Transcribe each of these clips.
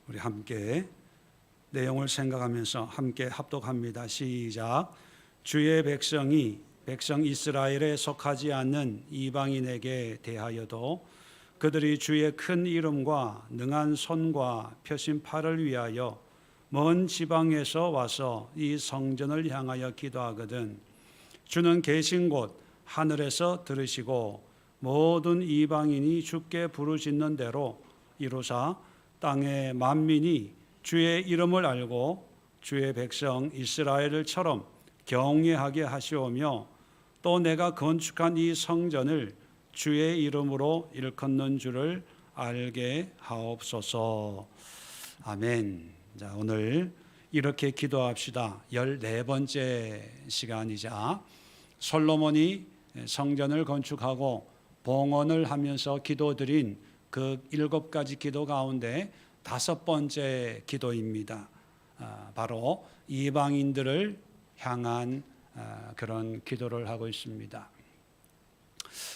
우리 함께 내용을 생각하면서 함께 합독합니다. 시작. 주의 백성이 백성 이스라엘에 속하지 않는 이방인에게 대하여도 그들이 주의 큰 이름과 능한 손과 펴신 팔을 위하여 먼 지방에서 와서 이 성전을 향하여 기도하거든 주는 계신 곳 하늘에서 들으시고 모든 이방인이 주께 부르짖는 대로 이루사 땅의 만민이 주의 이름을 알고 주의 백성 이스라엘을처럼 경외하게 하시오며 또 내가 건축한 이 성전을 주의 이름으로 일컫는 줄을 알게 하옵소서. 아멘. 자, 오늘 이렇게 기도합시다. 14번째 시간이자 솔로몬이 성전을 건축하고 봉헌을 하면서 기도드린 그 7가지 기도 가운데 5번째 기도입니다. 바로 이방인들을 향한 그런 기도를 하고 있습니다.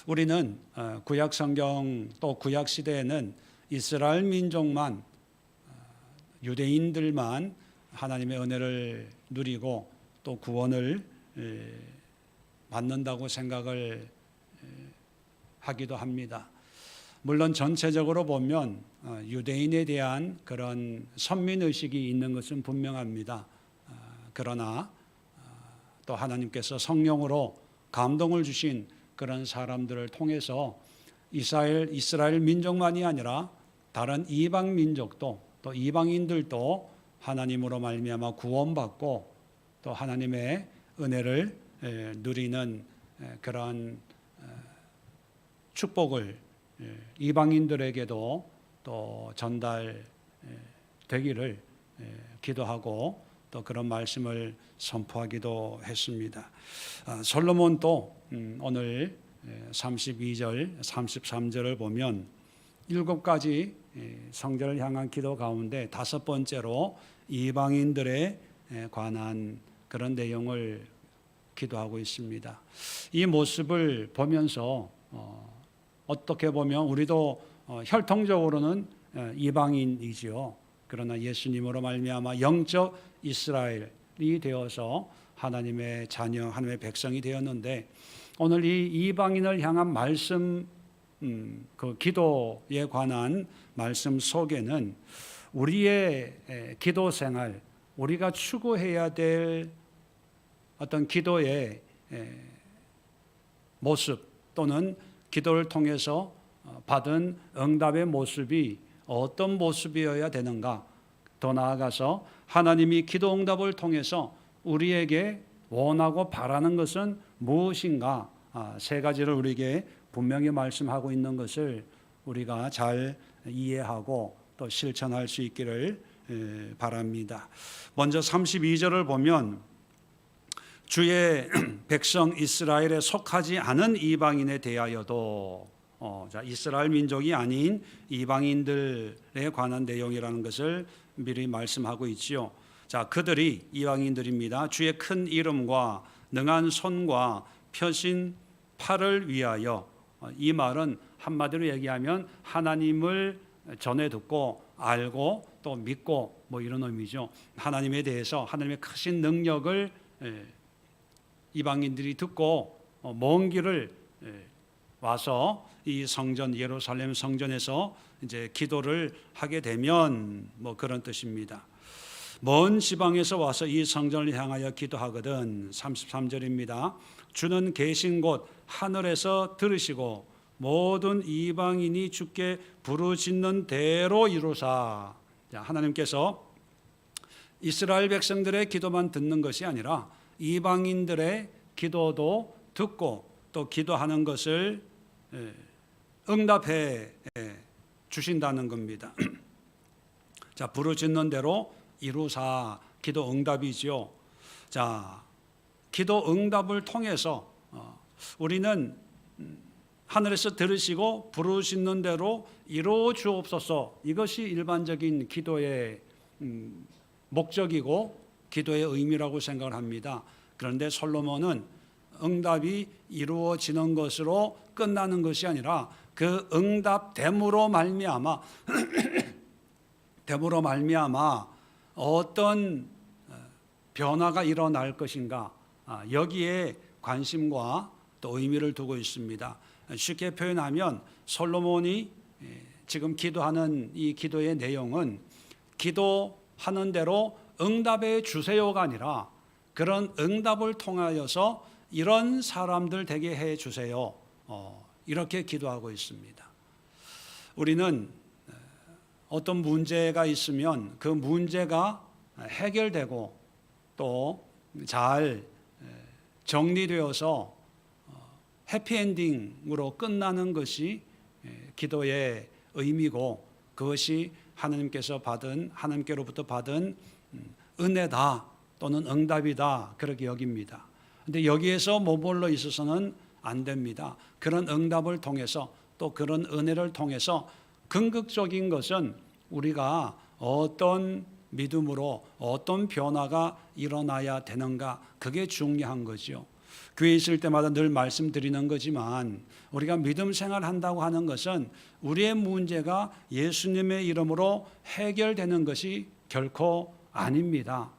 우리는 구약 성경 또 구약 시대에는 이스라엘 민족만 유대인들만 하나님의 은혜를 누리고 또 구원을 받는다고 생각을 하기도 합니다. 물론 전체적으로 보면 유대인에 대한 그런 선민의식이 있는 것은 분명합니다. 그러나 또 하나님께서 성령으로 감동을 주신 그런 사람들을 통해서 이스라엘 민족만이 아니라 다른 이방 민족도 또 이방인들도 하나님으로 말미암아 구원받고 또 하나님의 은혜를 누리는 그런 축복을 이방인들에게도 또 전달되기를 기도하고 또 그런 말씀을 선포하기도 했습니다. 솔로몬도 오늘 32절, 33절을 보면 7가지 성전을 향한 기도 가운데 5번째로 이방인들에 관한 그런 내용을 기도하고 있습니다. 이 모습을 보면서 어떻게 보면 우리도 혈통적으로는 이방인이지요. 그러나 예수님으로 말미암아 영적 이스라엘이 되어서 하나님의 자녀, 하나님의 백성이 되었는데 오늘 이 이방인을 향한 말씀, 그 기도에 관한 말씀 속에는 우리의 기도 생활, 우리가 추구해야 될 어떤 기도의 모습 또는 기도를 통해서 받은 응답의 모습이 어떤 모습이어야 되는가, 더 나아가서 하나님이 기도 응답을 통해서 우리에게 원하고 바라는 것은 무엇인가, 3가지를 우리에게 분명히 말씀하고 있는 것을 우리가 잘 이해하고 또 실천할 수 있기를 바랍니다. 먼저 32절을 보면 주의 백성 이스라엘에 속하지 않은 이방인에 대하여도 이스라엘 민족이 아닌 이방인들에 관한 내용이라는 것을 미리 말씀하고 있지요. 자, 그들이 이방인들입니다. 주의 큰 이름과 능한 손과 펴신 팔을 위하여, 이 말은 한마디로 얘기하면 하나님을 전해 듣고 알고 또 믿고 뭐 이런 의미죠. 하나님에 대해서 하나님의 크신 능력을 이방인들이 듣고 먼 길을 와서 이 성전 예루살렘 성전에서 이제 기도를 하게 되면 뭐 그런 뜻입니다. 먼 지방에서 와서 이 성전을 향하여 기도하거든. 33절입니다. 주는 계신 곳 하늘에서 들으시고 모든 이방인이 주께 부르짖는 대로 이루사. 하나님께서 이스라엘 백성들의 기도만 듣는 것이 아니라 이방인들의 기도도 듣고 또 기도하는 것을 응답해 주신다는 겁니다. 자, 부르짖는 대로 이루사, 기도 응답이지요. 자, 기도 응답을 통해서 우리는 하늘에서 들으시고 부르짖는 대로 이루어 주옵소서, 이것이 일반적인 기도의 목적이고 기도의 의미라고 생각을 합니다. 그런데 솔로몬은 응답이 이루어지는 것으로 끝나는 것이 아니라 그 응답됨으로 말미암아 됨으로 말미암아 어떤 변화가 일어날 것인가, 여기에 관심과 또 의미를 두고 있습니다. 쉽게 표현하면 솔로몬이 지금 기도하는 이 기도의 내용은 기도하는 대로 응답해 주세요가 아니라 그런 응답을 통하여서 이런 사람들 되게 해 주세요, 이렇게 기도하고 있습니다. 우리는 어떤 문제가 있으면 그 문제가 해결되고 또 잘 정리되어서 해피엔딩으로 끝나는 것이 기도의 의미고, 그것이 하나님께로부터 받은 은혜다 또는 응답이다, 그렇게 여깁니다. 그런데 여기에서 머물러 있어서는 안 됩니다. 그런 응답을 통해서 또 그런 은혜를 통해서 궁극적인 것은 우리가 어떤 믿음으로 어떤 변화가 일어나야 되는가, 그게 중요한 거죠. 교회에 있을 때마다 늘 말씀드리는 거지만 우리가 믿음 생활한다고 하는 것은 우리의 문제가 예수님의 이름으로 해결되는 것이 결코 아닙니다.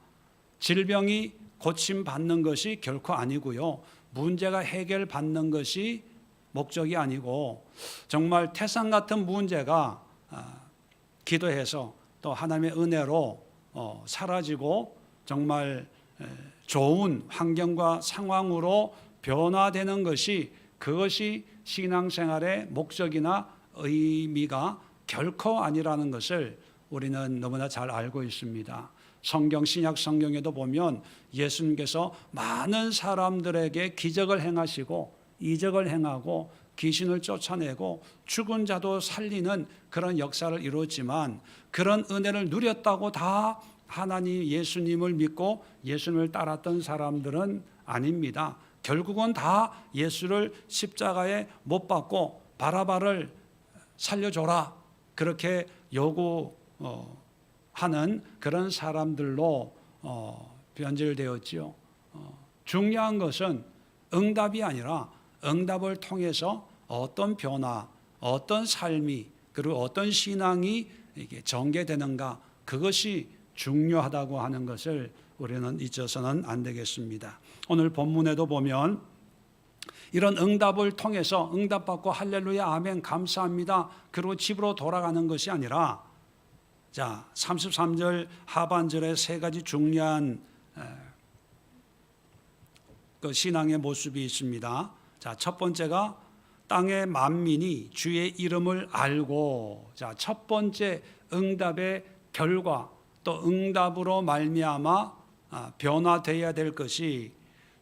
질병이 고침받는 것이 결코 아니고요, 문제가 해결받는 것이 목적이 아니고, 정말 태산 같은 문제가 기도해서 또 하나님의 은혜로 사라지고 정말 좋은 환경과 상황으로 변화되는 것이, 그것이 신앙생활의 목적이나 의미가 결코 아니라는 것을 우리는 너무나 잘 알고 있습니다. 신약 성경에도 보면 예수님께서 많은 사람들에게 기적을 행하시고 이적을 행하고 귀신을 쫓아내고 죽은 자도 살리는 그런 역사를 이루었지만, 그런 은혜를 누렸다고 다 하나님 예수님을 믿고 예수님을 따랐던 사람들은 아닙니다. 결국은 다 예수를 십자가에 못 박고 바라바를 살려줘라, 그렇게 요구하는 그런 사람들로 변질되었지요. 중요한 것은 응답이 아니라 응답을 통해서 어떤 변화, 어떤 삶이, 그리고 어떤 신앙이 이게 전개되는가, 그것이 중요하다고 하는 것을 우리는 잊어서는 안 되겠습니다. 오늘 본문에도 보면 이런 응답을 통해서 응답받고 할렐루야 아멘 감사합니다, 그리고 집으로 돌아가는 것이 아니라, 자 33절 하반절에 세 가지 중요한 그 신앙의 모습이 있습니다. 자, 첫 번째가 땅의 만민이 주의 이름을 알고, 자, 첫 번째 응답의 결과, 또 응답으로 말미암아 변화되어야 될 것이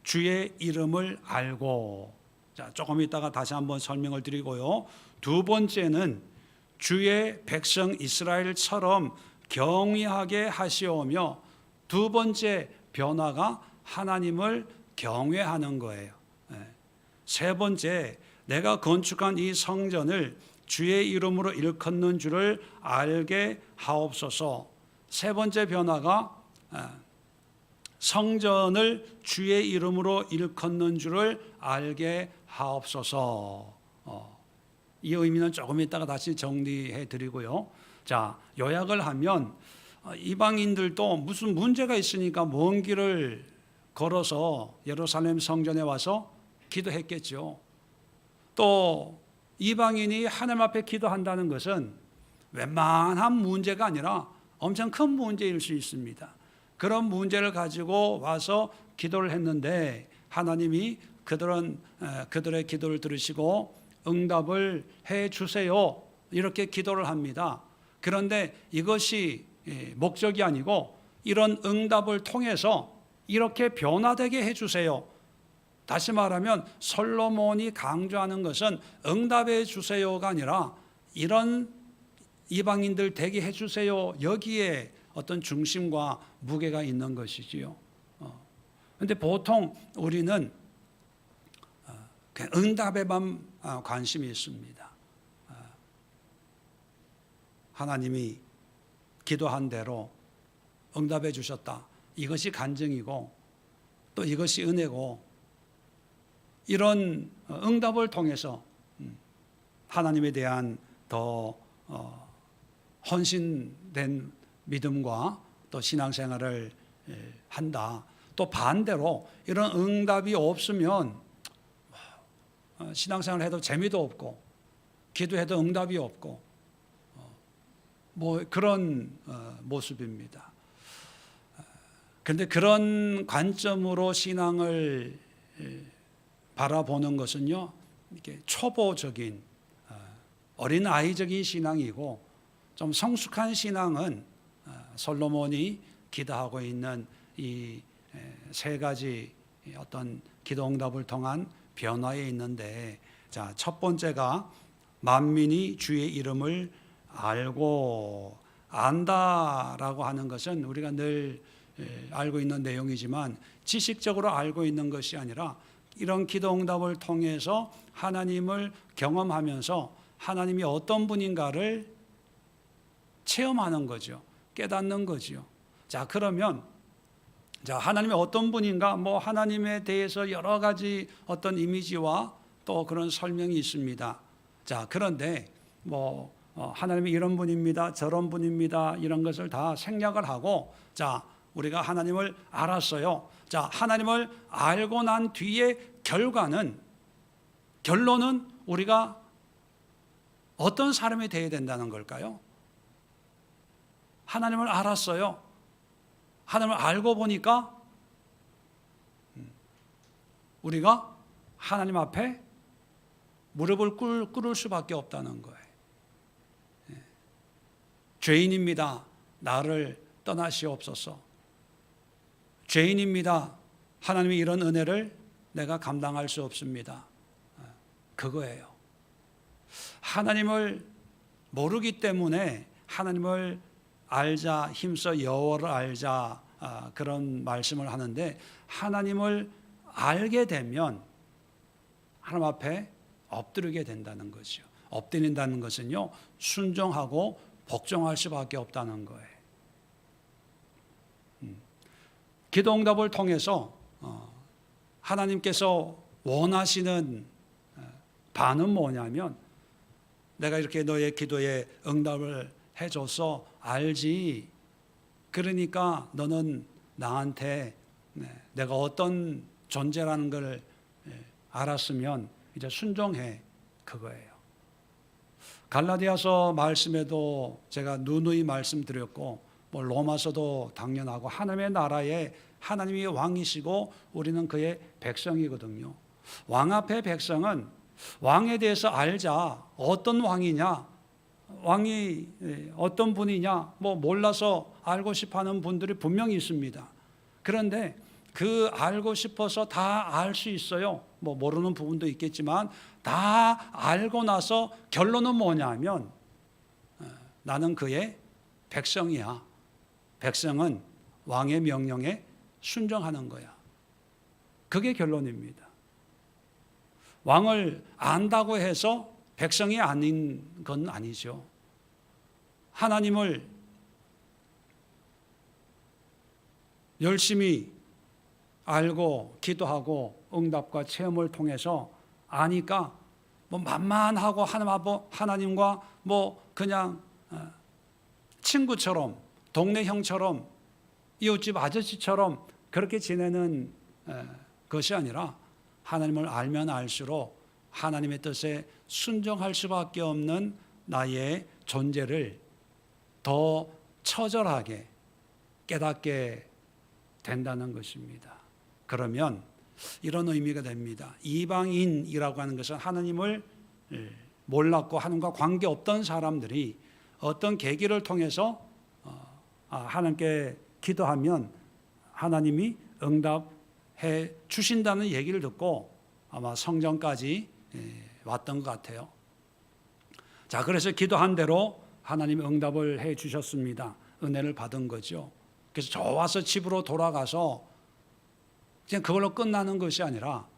주의 이름을 알고. 자, 조금 있다가 다시 한번 설명을 드리고요. 두 번째는 주의 백성 이스라엘처럼 경외하게 하시오며, 두 번째 변화가 하나님을 경외하는 거예요. 세 번째, 내가 건축한 이 성전을 주의 이름으로 일컫는 줄을 알게 하옵소서. 세 번째 변화가 성전을 주의 이름으로 일컫는 줄을 알게 하옵소서. 이 의미는 조금 있다가 다시 정리해 드리고요. 자, 요약을 하면 이방인들도 무슨 문제가 있으니까 먼 길을 걸어서 예루살렘 성전에 와서 기도했겠죠. 또 이방인이 하나님 앞에 기도한다는 것은 웬만한 문제가 아니라 엄청 큰 문제일 수 있습니다. 그런 문제를 가지고 와서 기도를 했는데 하나님이 그들의 기도를 들으시고 응답을 해 주세요, 이렇게 기도를 합니다. 그런데 이것이 목적이 아니고 이런 응답을 통해서 이렇게 변화되게 해 주세요. 다시 말하면 솔로몬이 강조하는 것은 응답해 주세요가 아니라 이런 이방인들 되게 해 주세요, 여기에 어떤 중심과 무게가 있는 것이지요. 그런데 보통 우리는 응답에만 관심이 있습니다. 하나님이 기도한 대로 응답해 주셨다, 이것이 간증이고 또 이것이 은혜고, 이런 응답을 통해서 하나님에 대한 더 헌신된 믿음과 또 신앙생활을 한다. 또 반대로 이런 응답이 없으면 신앙생활을 해도 재미도 없고 기도해도 응답이 없고 뭐 그런 모습입니다. 그런데 그런 관점으로 신앙을 바라보는 것은요, 이렇게 초보적인 어린 아이적인 신앙이고, 좀 성숙한 신앙은 솔로몬이 기도하고 있는 이 세 가지 어떤 기도 응답을 통한 변화에 있는데, 자, 첫 번째가 만민이 주의 이름을 알고 안다라고 하는 것은 우리가 늘 알고 있는 내용이지만 지식적으로 알고 있는 것이 아니라 이런 기도 응답을 통해서 하나님을 경험하면서 하나님이 어떤 분인가를 체험하는 거죠. 깨닫는 거죠. 자, 그러면 하나님이 어떤 분인가, 뭐 하나님에 대해서 여러 가지 어떤 이미지와 또 그런 설명이 있습니다. 자, 그런데 뭐 하나님이 이런 분입니다, 저런 분입니다, 이런 것을 다 생략을 하고, 자, 우리가 하나님을 알았어요. 자, 하나님을 알고 난 뒤에 결론은 우리가 어떤 사람이 되어야 된다는 걸까요? 하나님을 알았어요. 하나님을 알고 보니까 우리가 하나님 앞에 무릎을 꿇을 수밖에 없다는 거예요. 죄인입니다. 나를 떠나시옵소서. 죄인입니다. 하나님의 이런 은혜를 내가 감당할 수 없습니다. 그거예요. 하나님을 모르기 때문에 하나님을 알자, 힘써 여호와를 알자, 그런 말씀을 하는데, 하나님을 알게 되면 하나님 앞에 엎드리게 된다는 거죠. 엎드린다는 것은요, 순종하고 복종할 수밖에 없다는 거예요. 기도 응답을 통해서 하나님께서 원하시는 바는 뭐냐면, 내가 이렇게 너의 기도에 응답을 해줘서 알지, 그러니까 너는 나한테 내가 어떤 존재라는 걸 알았으면 이제 순종해, 그거예요. 갈라디아서 말씀에도 제가 누누이 말씀드렸고, 뭐 로마서도 당연하고, 하나님의 나라에 하나님이 왕이시고 우리는 그의 백성이거든요. 왕 앞에 백성은 왕에 대해서 알자, 어떤 왕이냐, 왕이 어떤 분이냐, 뭐 몰라서 알고 싶어하는 분들이 분명히 있습니다. 그런데 그 알고 싶어서 다 알 수 있어요. 뭐 모르는 부분도 있겠지만 다 알고 나서 결론은 뭐냐면, 나는 그의 백성이야. 백성은 왕의 명령에 순종하는 거야. 그게 결론입니다. 왕을 안다고 해서 백성이 아닌 건 아니죠. 하나님을 열심히 알고 기도하고 응답과 체험을 통해서 아니까 뭐 만만하고 하나님과 뭐 그냥 친구처럼, 동네 형처럼, 이웃집 아저씨처럼 그렇게 지내는 것이 아니라, 하나님을 알면 알수록 하나님의 뜻에 순종할 수밖에 없는 나의 존재를 더 처절하게 깨닫게 된다는 것입니다. 그러면 이런 의미가 됩니다. 이방인이라고 하는 것은 하나님을 몰랐고 하나님과 관계없던 사람들이 어떤 계기를 통해서 하나님께 기도하면 하나님이 응답해 주신다는 얘기를 듣고 아마 성전까지 왔던 것 같아요. 자, 그래서 기도한 대로 하나님이 응답을 해 주셨습니다. 은혜를 받은 거죠. 그래서 좋아서 집으로 돌아가서 그냥 그걸로 끝나는 것이 아니라,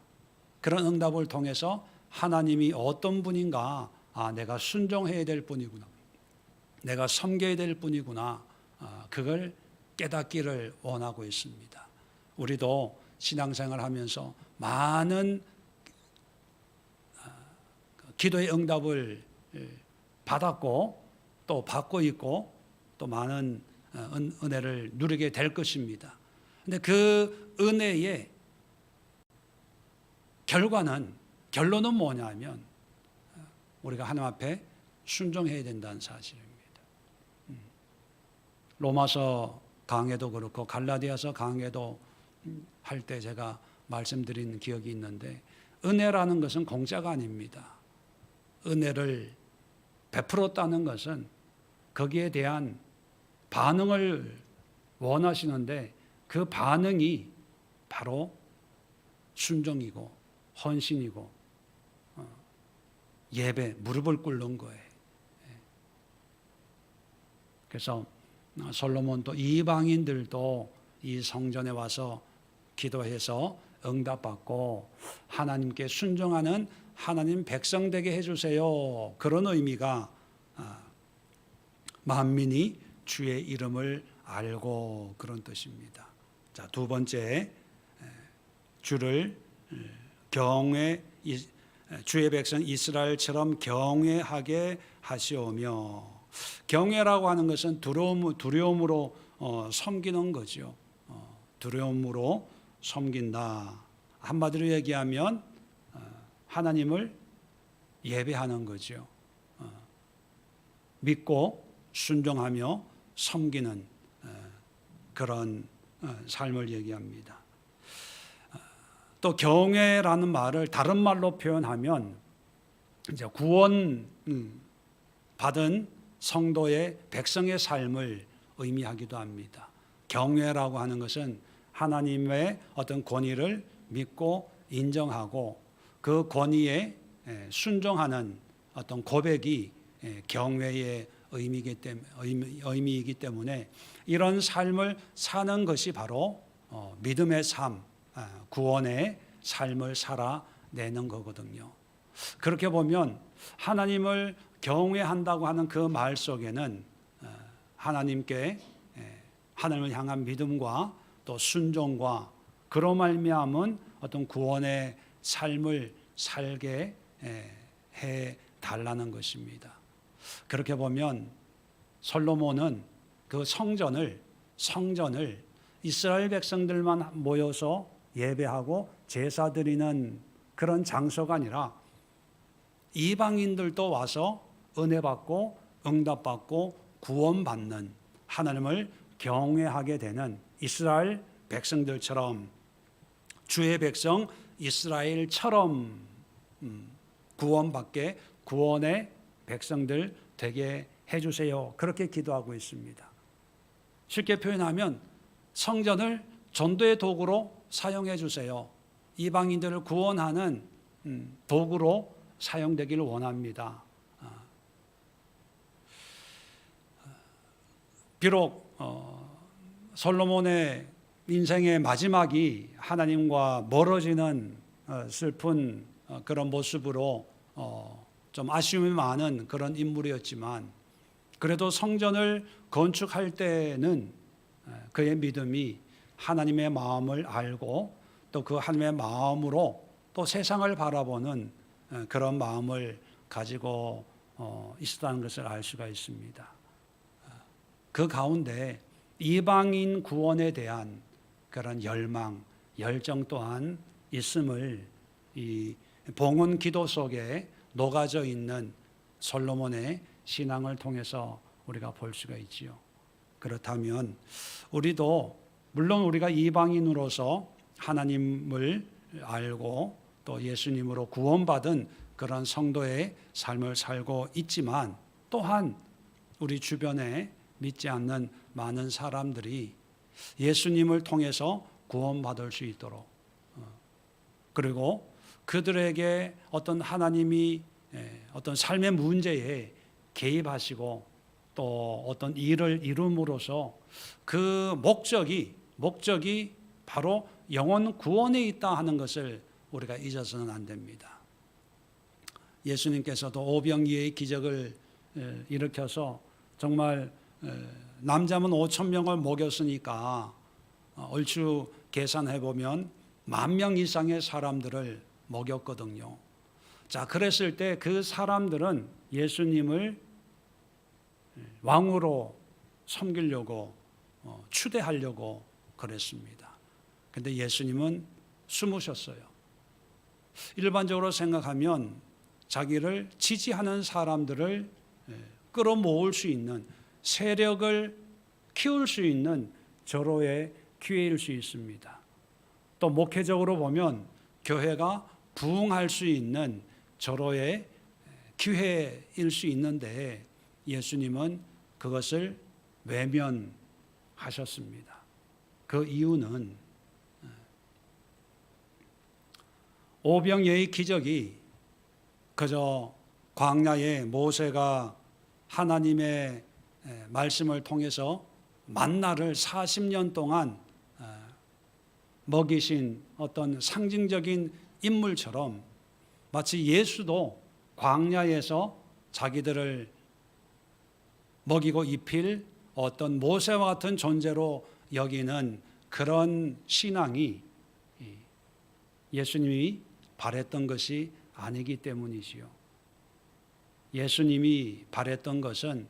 그런 응답을 통해서 하나님이 어떤 분인가, 내가 순종해야 될 분이구나, 내가 섬겨야 될 분이구나, 그걸 깨닫기를 원하고 있습니다. 우리도 신앙생활 하면서 많은 기도의 응답을 받았고 또 받고 있고, 또 많은 은혜를 누리게 될 것입니다. 근데 그 은혜의 결론은 뭐냐면 우리가 하나님 앞에 순종해야 된다는 사실입니다. 로마서 강해도 그렇고 갈라디아서 강해도 할 때 제가 말씀드린 기억이 있는데, 은혜라는 것은 공짜가 아닙니다. 은혜를 베풀었다는 것은 거기에 대한 반응을 원하시는데, 그 반응이 바로 순종이고 헌신이고 예배, 무릎을 꿇는 거예요. 그래서 솔로몬도 이방인들도 이 성전에 와서 기도해서 응답받고 하나님께 순종하는 하나님 백성 되게 해주세요. 그런 의미가 만민이 주의 이름을 알고, 그런 뜻입니다. 자, 두 번째, 주를 주의 백성 이스라엘처럼 경외하게 하시오며, 경외라고 하는 것은 두려움으로 섬기는 거죠. 두려움으로 섬긴다. 한마디로 얘기하면 하나님을 예배하는 거죠. 믿고 순종하며 섬기는 그런 삶을 얘기합니다. 또 경외라는 말을 다른 말로 표현하면 이제 구원 받은 성도의 백성의 삶을 의미하기도 합니다. 경외라고 하는 것은 하나님의 어떤 권위를 믿고 인정하고 그 권위에 순종하는 어떤 고백이 경외의 의미이기 때문에 이런 삶을 사는 것이 바로 믿음의 삶, 구원의 삶을 살아내는 거거든요. 그렇게 보면 하나님을 경외한다고 하는 그 말 속에는 하나님께 하나님을 향한 믿음과 또 순종과 그로 말미암은 어떤 구원의 삶을 살게 해 달라는 것입니다. 그렇게 보면 솔로몬은 그 성전을 이스라엘 백성들만 모여서 예배하고 제사 드리는 그런 장소가 아니라 이방인들도 와서 은혜 받고 응답받고 구원받는, 하나님을 경외하게 되는 이스라엘 백성들처럼, 주의 백성 이스라엘처럼 구원받게, 구원의 백성들 되게 해주세요. 그렇게 기도하고 있습니다. 쉽게 표현하면 성전을 전도의 도구로 사용해 주세요. 이방인들을 구원하는 도구로 사용되기를 원합니다. 비록 솔로몬의 인생의 마지막이 하나님과 멀어지는 슬픈 그런 모습으로 좀 아쉬움이 많은 그런 인물이었지만, 그래도 성전을 건축할 때는 그의 믿음이 하나님의 마음을 알고 또 그 하나님의 마음으로 또 세상을 바라보는 그런 마음을 가지고 있었다는 것을 알 수가 있습니다. 그 가운데 이방인 구원에 대한 그런 열망, 열정 또한 있음을 이 봉헌 기도 속에 녹아져 있는 솔로몬의 신앙을 통해서 우리가 볼 수가 있지요. 그렇다면 우리도 물론 우리가 이방인으로서 하나님을 알고 또 예수님으로 구원받은 그런 성도의 삶을 살고 있지만, 또한 우리 주변에 믿지 않는 많은 사람들이 예수님을 통해서 구원받을 수 있도록, 그리고 그들에게 어떤 하나님이 어떤 삶의 문제에 개입하시고 또 어떤 일을 이룸으로써 그 목적이 바로 영혼 구원에 있다 하는 것을 우리가 잊어서는 안 됩니다. 예수님께서도 오병이의 기적을 일으켜서 정말 남자면 5,000명을 먹였으니까 얼추 계산해 보면 10,000명 이상의 사람들을 먹였거든요. 자, 그랬을 때 그 사람들은 예수님을 왕으로 섬기려고 추대하려고 그랬습니다. 그런데 예수님은 숨으셨어요. 일반적으로 생각하면 자기를 지지하는 사람들을 끌어모을 수 있는, 세력을 키울 수 있는 절호의 기회일 수 있습니다. 또 목회적으로 보면 교회가 부흥할 수 있는 절호의 기회일 수 있는데 예수님은 그것을 외면하셨습니다. 그 이유는 오병이의 기적이 그저 광야에 모세가 하나님의 말씀을 통해서 만나를 40년 동안 먹이신 어떤 상징적인 인물처럼 마치 예수도 광야에서 자기들을 먹이고 입힐 어떤 모세와 같은 존재로 여기는 그런 신앙이 예수님이 바랬던 것이 아니기 때문이지요. 예수님이 바랬던 것은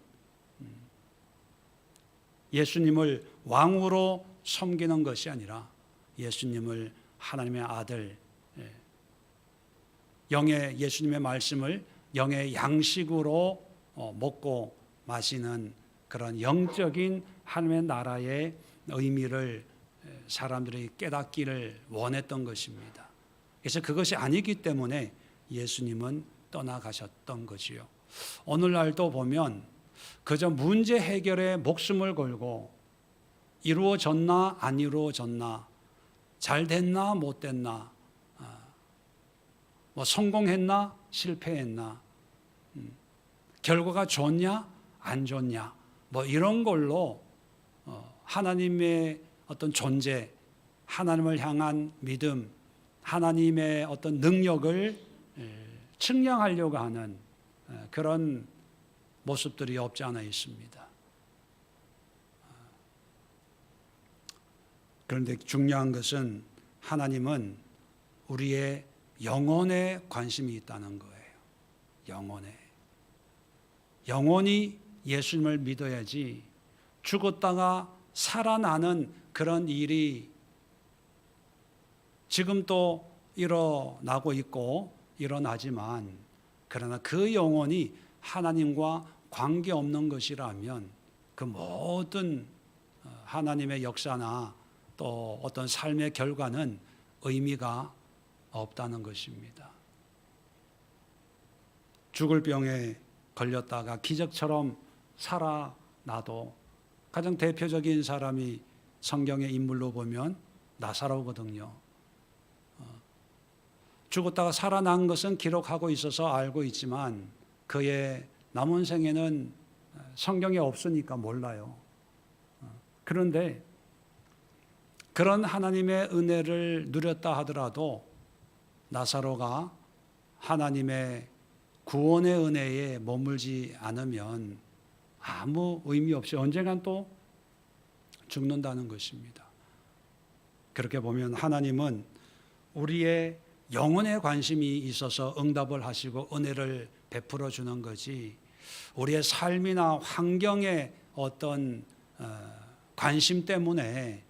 예수님을 왕으로 섬기는 것이 아니라 예수님을 하나님의 아들, 영의 예수님의 말씀을 영의 양식으로 먹고 마시는 그런 영적인 하나님의 나라의 의미를 사람들이 깨닫기를 원했던 것입니다. 그래서 그것이 아니기 때문에 예수님은 떠나가셨던 거지요. 오늘날도 보면 그저 문제 해결에 목숨을 걸고 이루어졌나 안 이루어졌나, 잘 됐나 못 됐나, 성공했나 실패했나, 결과가 좋냐 안 좋냐, 이런 걸로 하나님의 어떤 존재, 하나님을 향한 믿음, 하나님의 어떤 능력을 측량하려고 하는 그런 모습들이 없지 않아 있습니다. 그런데 중요한 것은 하나님은 우리의 영혼에 관심이 있다는 거예요. 영혼이 예수님을 믿어야지 죽었다가 살아나는 그런 일이 지금 또 일어나고 있고 일어나지만, 그러나 그 영혼이 하나님과 관계없는 것이라면 그 모든 하나님의 역사나 또 어떤 삶의 결과는 의미가 없다는 것입니다. 죽을 병에 걸렸다가 기적처럼 살아나도 가장 대표적인 사람이 성경의 인물로 보면 나사로거든요. 죽었다가 살아난 것은 기록하고 있어서 알고 있지만 그의 남은 생에는 성경에 없으니까 몰라요. 그런데 그런 하나님의 은혜를 누렸다 하더라도 나사로가 하나님의 구원의 은혜에 머물지 않으면 아무 의미 없이 언젠간 또 죽는다는 것입니다. 그렇게 보면 하나님은 우리의 영혼에 관심이 있어서 응답을 하시고 은혜를 베풀어 주는 거지, 우리의 삶이나 환경의 어떤 관심 때문에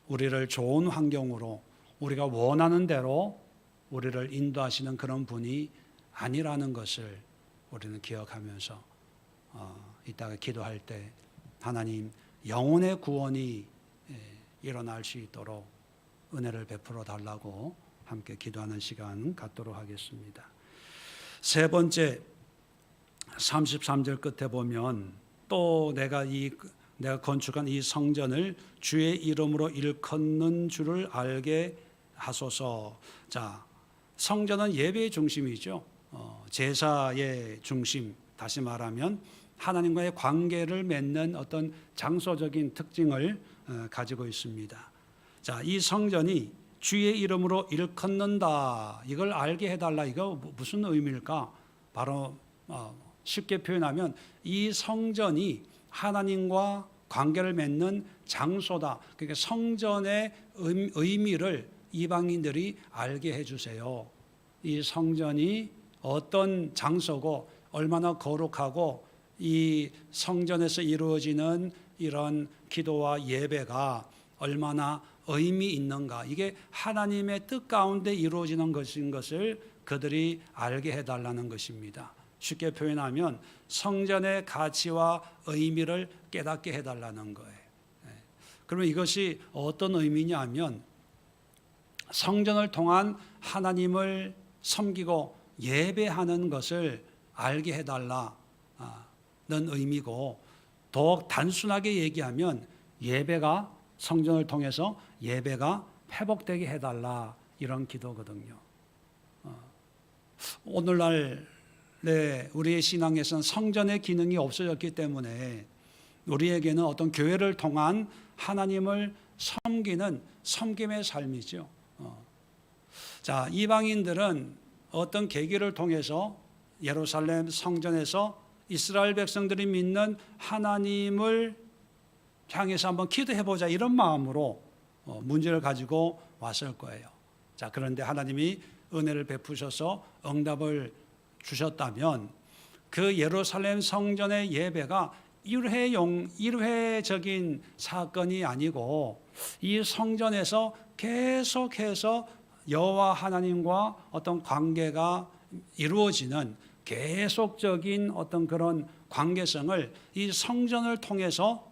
우리를 좋은 환경으로 우리가 원하는 대로 우리를 인도하시는 그런 분이 아니라는 것을 우리는 기억하면서 이따가 기도할 때 하나님 영혼의 구원이 일어날 수 있도록 은혜를 베풀어 달라고 함께 기도하는 시간 갖도록 하겠습니다. 세 번째 33절 끝에 보면 또 내가 건축한 이 성전을 주의 이름으로 일컫는 줄을 알게 하소서. 자, 성전은 예배의 중심이죠. 제사의 중심, 다시 말하면 하나님과의 관계를 맺는 어떤 장소적인 특징을 가지고 있습니다. 자, 이 성전이 주의 이름으로 일컫는다, 이걸 알게 해달라. 이거 무슨 의미일까? 바로 쉽게 표현하면 이 성전이 하나님과 관계를 맺는 장소다. 그러니까 성전의 의미를 이방인들이 알게 해주세요. 이 성전이 어떤 장소고 얼마나 거룩하고 이 성전에서 이루어지는 이런 기도와 예배가 얼마나 의미 있는가, 이게 하나님의 뜻 가운데 이루어지는 것인 것을 그들이 알게 해달라는 것입니다. 쉽게 표현하면 성전의 가치와 의미를 깨닫게 해달라는 거예요. 그러면 이것이 어떤 의미냐 하면 성전을 통한 하나님을 섬기고 예배하는 것을 알게 해달라는 의미고, 더욱 단순하게 얘기하면 예배가, 성전을 통해서 예배가 회복되게 해달라, 이런 기도거든요. 오늘날의 우리의 신앙에서는 성전의 기능이 없어졌기 때문에 우리에게는 어떤 교회를 통한 하나님을 섬기는 섬김의 삶이죠. 자, 이방인들은 어떤 계기를 통해서 예루살렘 성전에서 이스라엘 백성들이 믿는 하나님을 향해서 한번 기도해보자, 이런 마음으로 문제를 가지고 왔을 거예요. 자, 그런데 하나님이 은혜를 베푸셔서 응답을 주셨다면 그 예루살렘 성전의 예배가 일회적인 사건이 아니고 이 성전에서 계속해서 여호와 하나님과 어떤 관계가 이루어지는 계속적인 어떤 그런 관계성을 이 성전을 통해서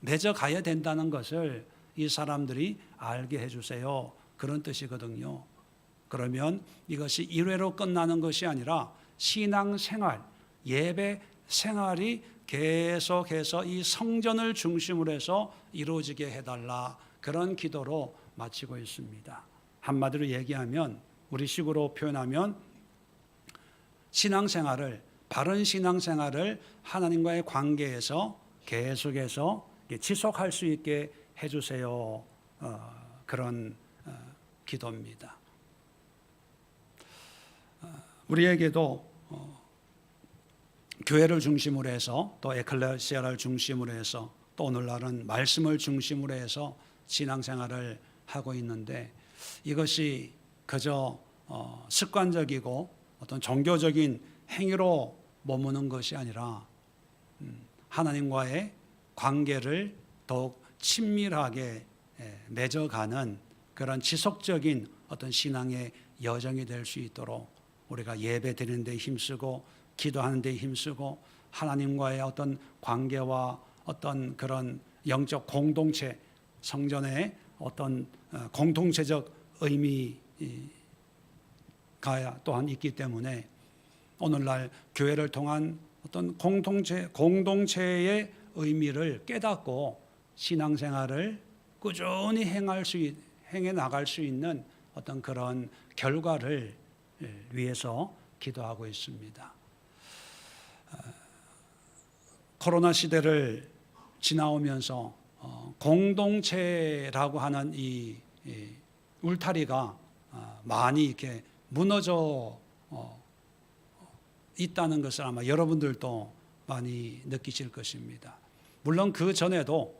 맺어가야 된다는 것을 이 사람들이 알게 해주세요, 그런 뜻이거든요. 그러면 이것이 일회로 끝나는 것이 아니라 신앙생활, 예배 생활이 계속해서 이 성전을 중심으로 해서 이루어지게 해달라, 그런 기도로 마치고 있습니다. 한마디로 얘기하면, 우리식으로 표현하면 신앙생활을, 바른 신앙생활을 하나님과의 관계에서 계속해서 지속할 수 있게 해주세요, 그런 기도입니다. 우리에게도 교회를 중심으로 해서, 또 에클레시아를 중심으로 해서, 또 오늘날은 말씀을 중심으로 해서 신앙생활을 하고 있는데, 이것이 그저 습관적이고 어떤 종교적인 행위로 머무는 것이 아니라 하나님과의 관계를 더욱 친밀하게 맺어가는 그런 지속적인 어떤 신앙의 여정이 될 수 있도록 우리가 예배 드리는 데 힘쓰고 기도하는 데 힘쓰고 하나님과의 어떤 관계와 어떤 그런 영적 공동체, 성전의 어떤 공동체적 의미가 또한 있기 때문에 오늘날 교회를 통한 어떤 공동체의 의미를 깨닫고 신앙생활을 꾸준히 행해 나갈 수 있는 어떤 그런 결과를 위해서 기도하고 있습니다. 코로나 시대를 지나오면서 공동체라고 하는 이 울타리가 많이 이렇게 무너져 있다는 것을 아마 여러분들도 많이 느끼실 것입니다. 물론 그 전에도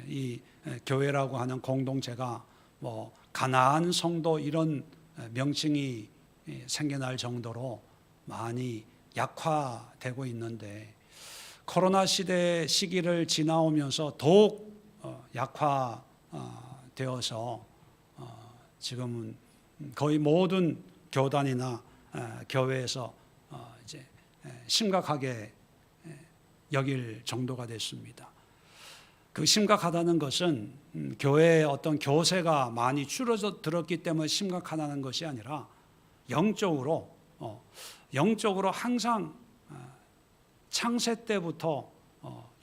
이 교회라고 하는 공동체가 뭐 가나안 성도 이런 명칭이 생겨날 정도로 많이 약화되고 있는데, 코로나 시기를 지나오면서 더욱 약화되어서 지금은 거의 모든 교단이나 교회에서 이제 심각하게 여길 정도가 됐습니다. 그 심각하다는 것은 교회의 어떤 교세가 많이 줄어들었기 때문에 심각하다는 것이 아니라 영적으로 항상 창세 때부터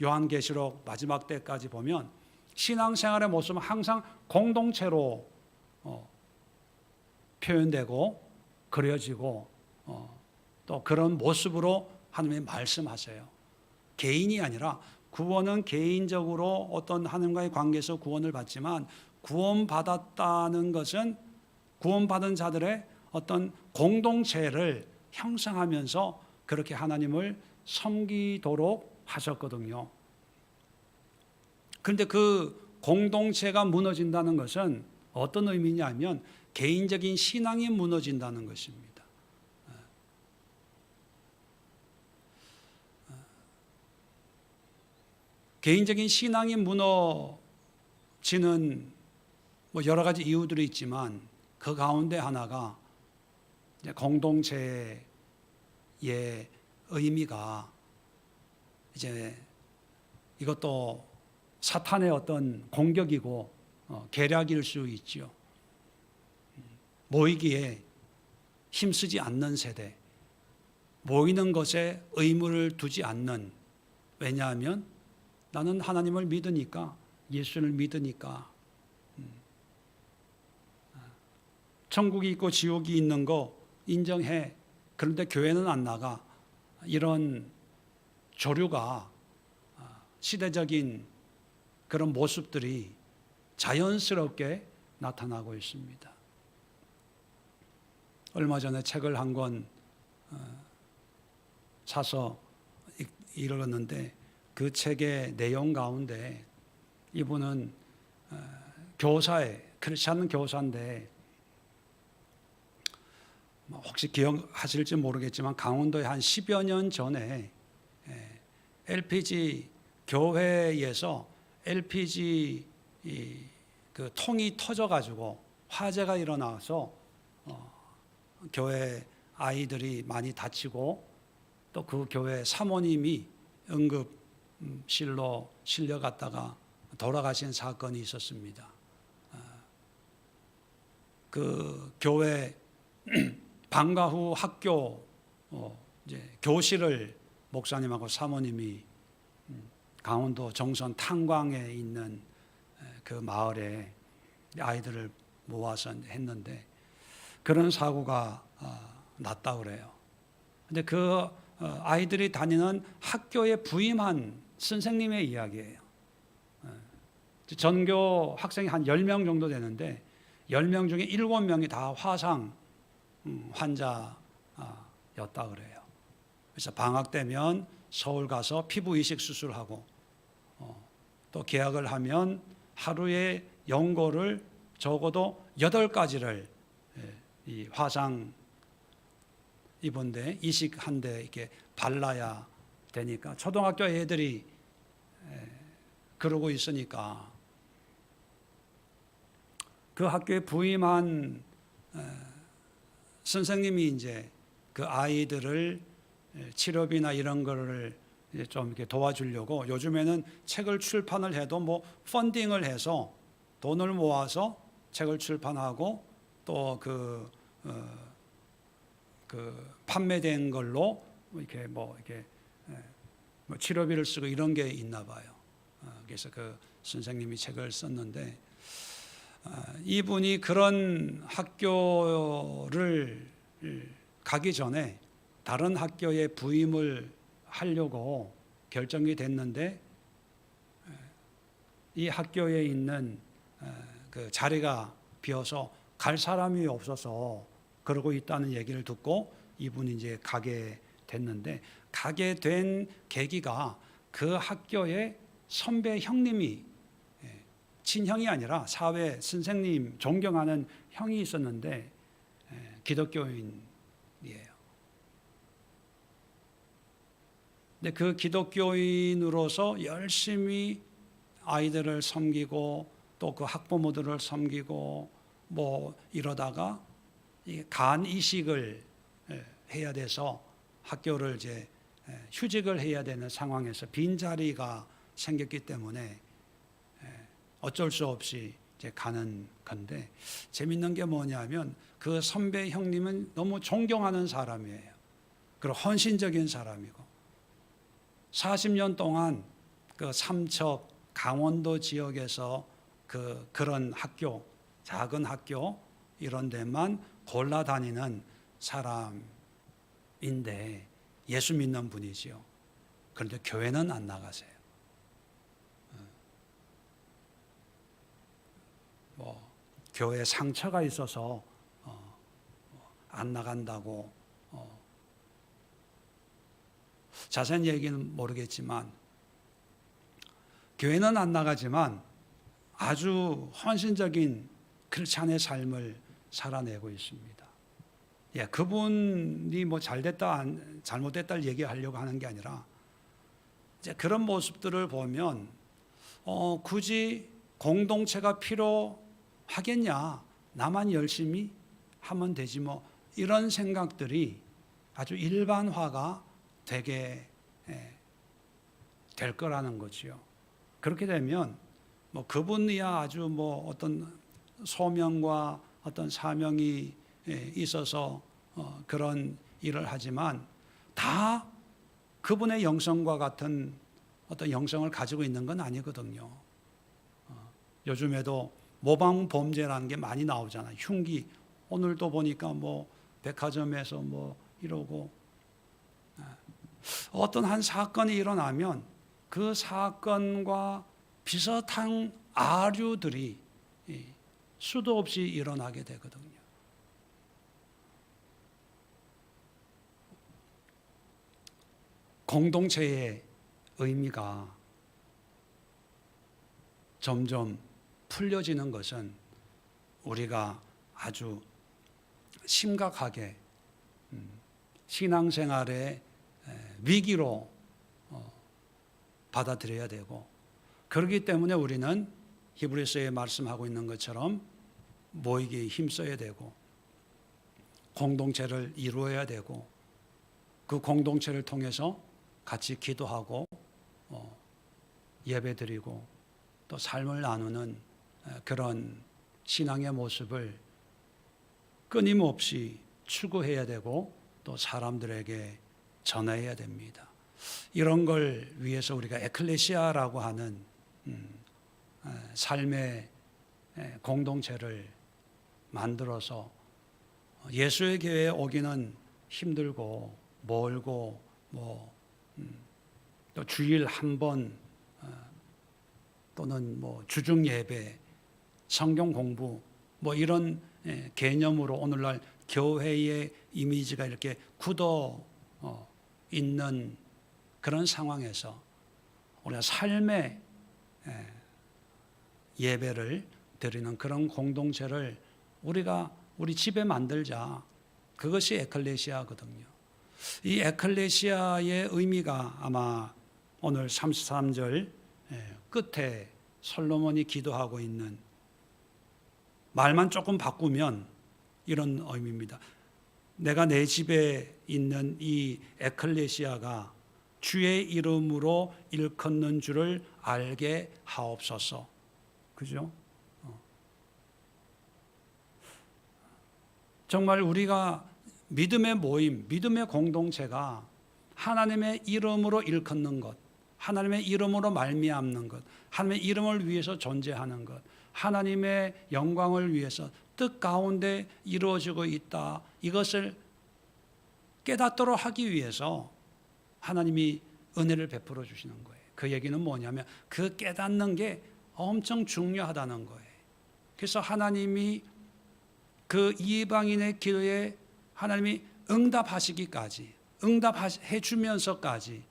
요한계시록 마지막 때까지 보면 신앙생활의 모습은 항상 공동체로 표현되고 그려지고 또 그런 모습으로 하나님이 말씀하세요. 개인이 아니라, 구원은 개인적으로 어떤 하나님과의 관계에서 구원을 받지만, 구원받았다는 것은 구원받은 자들의 어떤 공동체를 형성하면서 그렇게 하나님을 섬기도록 하셨거든요. 그런데 그 공동체가 무너진다는 것은 어떤 의미냐면 개인적인 신앙이 무너진다는 것입니다. 개인적인 신앙이 무너지는 뭐 여러 가지 이유들이 있지만 그 가운데 하나가 이제 공동체의 의미가 이제 이것도 사탄의 어떤 공격이고 계략일 수 있죠. 모이기에 힘쓰지 않는 세대, 모이는 것에 의무를 두지 않는, 왜냐하면 나는 하나님을 믿으니까, 예수를 믿으니까, 천국이 있고 지옥이 있는 거 인정해. 그런데 교회는 안 나가. 이런 조류가 시대적인 그런 모습들이 자연스럽게 나타나고 있습니다. 얼마 전에 책을 한 권 사서 읽었는데 그 책의 내용 가운데 이분은 크리스찬 교사인데 혹시 기억하실지 모르겠지만 강원도에 한 10여 년 전에 LPG 교회에서 LPG 그 통이 터져가지고 화재가 일어나서 교회 아이들이 많이 다치고 또 그 교회 사모님이 응급실로 실려갔다가 돌아가신 사건이 있었습니다. 그 교회 방과 후 학교 이제 교실을 목사님하고 사모님이 강원도 정선 탄광에 있는 그 마을에 아이들을 모아서 했는데 그런 사고가 났다 그래요. 근데 그 아이들이 다니는 학교에 부임한 선생님의 이야기예요. 전교 학생이 한 10명 정도 되는데 10명 중에 7명이 다 화상 환자였다 그래요. 그래서 방학 되면 서울 가서 피부 이식 수술하고 또 계약을 하면 하루에 연고를 적어도 8가지를 이 화상 입은데 이식한데 이렇게 발라야 되니까 초등학교 애들이 그러고 있으니까 그 학교에 부임한 선생님이 이제 그 아이들을 치료비나 이런 거를 좀 이렇게 도와주려고 요즘에는 책을 출판을 해도 뭐 펀딩을 해서 돈을 모아서 책을 출판하고 또 그 판매된 걸로 이렇게 뭐 치료비를 쓰고 이런 게 있나 봐요. 그래서 그 선생님이 책을 썼는데 이분이 그런 학교를 가기 전에 다른 학교에 부임을 하려고 결정이 됐는데 이 학교에 있는 그 자리가 비어서 갈 사람이 없어서 그러고 있다는 얘기를 듣고 이분이 이제 가게 됐는데 가게 된 계기가 그 학교의 선배 형님이 친형이 아니라 사회 선생님 존경하는 형이 있었는데 기독교인이에요. 근데 그 기독교인으로서 열심히 아이들을 섬기고 또 그 학부모들을 섬기고 뭐 이러다가 간 이식을 해야 돼서 학교를 이제 휴직을 해야 되는 상황에서 빈자리가 생겼기 때문에 어쩔 수 없이 이제 가는 건데 재밌는 게 뭐냐면 그 선배 형님은 너무 존경하는 사람이에요. 그리고 헌신적인 사람이고 40년 동안 그 삼척 강원도 지역에서 그런 학교 작은 학교 이런 데만 골라 다니는 사람인데 예수 믿는 분이지요. 그런데 교회는 안 나가세요. 뭐 교회에 상처가 있어서 안 나간다고 자세한 얘기는 모르겠지만 교회는 안 나가지만 아주 헌신적인 크리스찬의 삶을 살아내고 있습니다. 예, 그분이 뭐 잘됐다 잘못됐다를 얘기하려고 하는 게 아니라 이제 그런 모습들을 보면 굳이 공동체가 필요하겠냐? 나만 열심히 하면 되지 뭐, 이런 생각들이 아주 일반화가 되게 될 거라는 거지요. 그렇게 되면 뭐 그분이야 아주 뭐 어떤 소명과 어떤 사명이 있어서 그런 일을 하지만 다 그분의 영성과 같은 어떤 영성을 가지고 있는 건 아니거든요. 요즘에도 모방 범죄라는 게 많이 나오잖아요. 흉기, 오늘도 보니까 뭐 백화점에서 뭐 이러고, 어떤 한 사건이 일어나면 그 사건과 비슷한 아류들이 수도 없이 일어나게 되거든요. 공동체의 의미가 점점 풀려지는 것은 우리가 아주 심각하게 신앙생활의 위기로 받아들여야 되고, 그렇기 때문에 우리는 히브리서에 말씀하고 있는 것처럼 모이기에 힘써야 되고, 공동체를 이루어야 되고, 그 공동체를 통해서 같이 기도하고 예배드리고 또 삶을 나누는 그런 신앙의 모습을 끊임없이 추구해야 되고 또 사람들에게 전해야 됩니다. 이런 걸 위해서 우리가 에클레시아라고 하는 삶의 공동체를 만들어서 예수의 교회에 오기는 힘들고 멀고 또 주일 한 번 또는 뭐 주중 예배, 성경 공부 뭐 이런 개념으로 오늘날 교회의 이미지가 이렇게 굳어 있는 그런 상황에서 우리가 삶의 예배를 드리는 그런 공동체를 우리 집에 만들자. 그것이 에클레시아거든요. 이 에클레시아의 의미가 아마 오늘 33절 끝에 솔로몬이 기도하고 있는 말만 조금 바꾸면 이런 의미입니다. 내가 내 집에 있는 이 에클레시아가 주의 이름으로 일컫는 줄을 알게 하옵소서. 그죠? 정말 우리가 믿음의 모임, 믿음의 공동체가 하나님의 이름으로 일컫는 것, 하나님의 이름으로 말미암는 것, 하나님의 이름을 위해서 존재하는 것, 하나님의 영광을 위해서 뜻 가운데 이루어지고 있다. 이것을 깨닫도록 하기 위해서 하나님이 은혜를 베풀어 주시는 거예요. 그 얘기는 뭐냐면 그 깨닫는 게 엄청 중요하다는 거예요. 그래서 하나님이 그 이방인의 기도에 하나님이 응답하시기까지, 응답해 주면서까지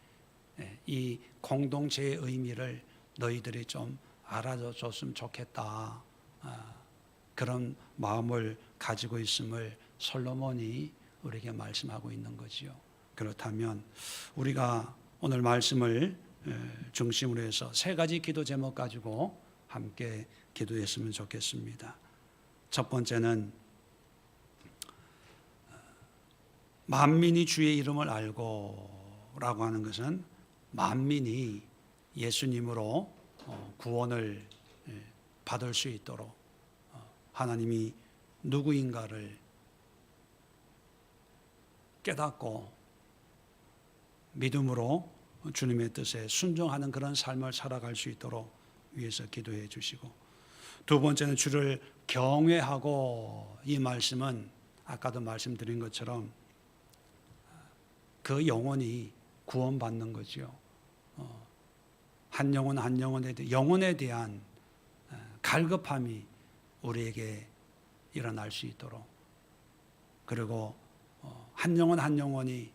이 공동체의 의미를 너희들이 좀 알아줬으면 좋겠다. 그런 마음을 가지고 있음을 솔로몬이 우리에게 말씀하고 있는 거지요. 그렇다면 우리가 오늘 말씀을 중심으로 해서 세 가지 기도 제목 가지고 함께 기도했으면 좋겠습니다. 첫 번째는 만민이 주의 이름을 알고 라고 하는 것은 만민이 예수님으로 구원을 받을 수 있도록 하나님이 누구인가를 깨닫고 믿음으로 주님의 뜻에 순종하는 그런 삶을 살아갈 수 있도록 위해서 기도해 주시고, 두 번째는 주를 경외하고, 이 말씀은 아까도 말씀드린 것처럼 그 영혼이 구원받는 거죠. 한 영혼 한 영혼에 대한 갈급함이 우리에게 일어날 수 있도록, 그리고 한 영혼 한 영혼이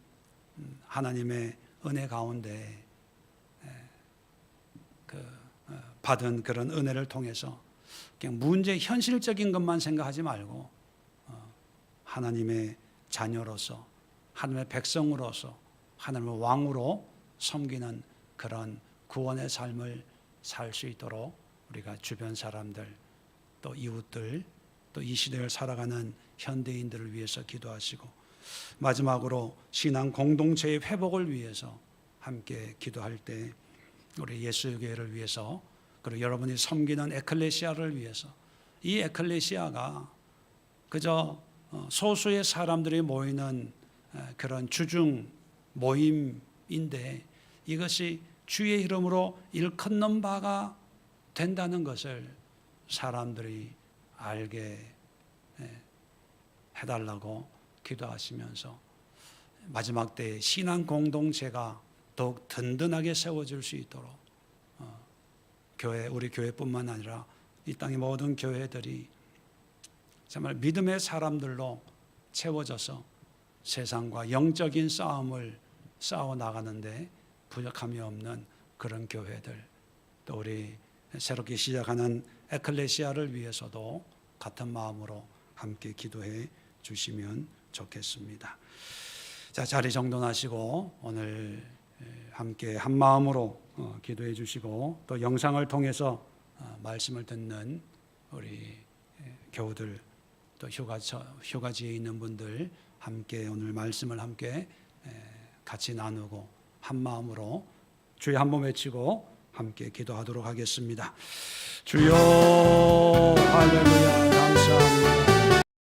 하나님의 은혜 가운데 받은 그런 은혜를 통해서 그냥 문제 현실적인 것만 생각하지 말고 하나님의 자녀로서, 하나님의 백성으로서, 하나님의 왕으로 섬기는 그런 구원의 삶을 살 수 있도록 우리가 주변 사람들 또 이웃들 또 이 시대를 살아가는 현대인들을 위해서 기도하시고, 마지막으로 신앙 공동체의 회복을 위해서 함께 기도할 때 우리 예수교회를 위해서, 그리고 여러분이 섬기는 에클레시아를 위해서, 이 에클레시아가 그저 소수의 사람들이 모이는 그런 주중 모임인데 이것이 주의 이름으로 일컫는 바가 된다는 것을 사람들이 알게 해달라고 기도하시면서 마지막 때에 신앙 공동체가 더욱 든든하게 세워질 수 있도록 우리 교회뿐만 아니라 이 땅의 모든 교회들이 정말 믿음의 사람들로 채워져서 세상과 영적인 싸움을 싸워 나가는데 부족함이 없는 그런 교회들, 또 우리 새롭게 시작하는 에클레시아를 위해서도 같은 마음으로 함께 기도해 주시면 좋겠습니다. 자, 자리 정돈하시고 오늘 함께 한 마음으로 기도해 주시고, 또 영상을 통해서 말씀을 듣는 우리 교우들, 또 휴가지에 있는 분들 함께 오늘 말씀을 함께 같이 나누고 한 마음으로 주여 한번 외치고 함께 기도하도록 하겠습니다. 주여 할렐루야 감사합니다.